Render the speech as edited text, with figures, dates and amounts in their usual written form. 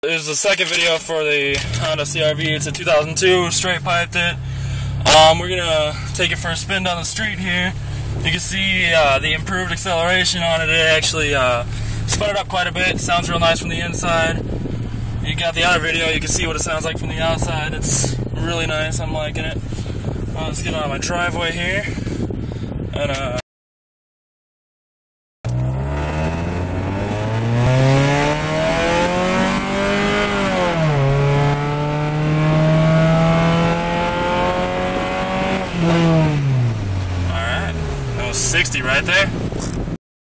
This is the second video for the Honda CR-V. It's a 2002, straight piped it. We're gonna take it for a spin down the street here. You can see the improved acceleration on it. It actually spun it up quite a bit. Sounds real nice from the inside. You got the other video, you can see what it sounds like from the outside. It's really nice, I'm liking it. Let's get on my driveway here and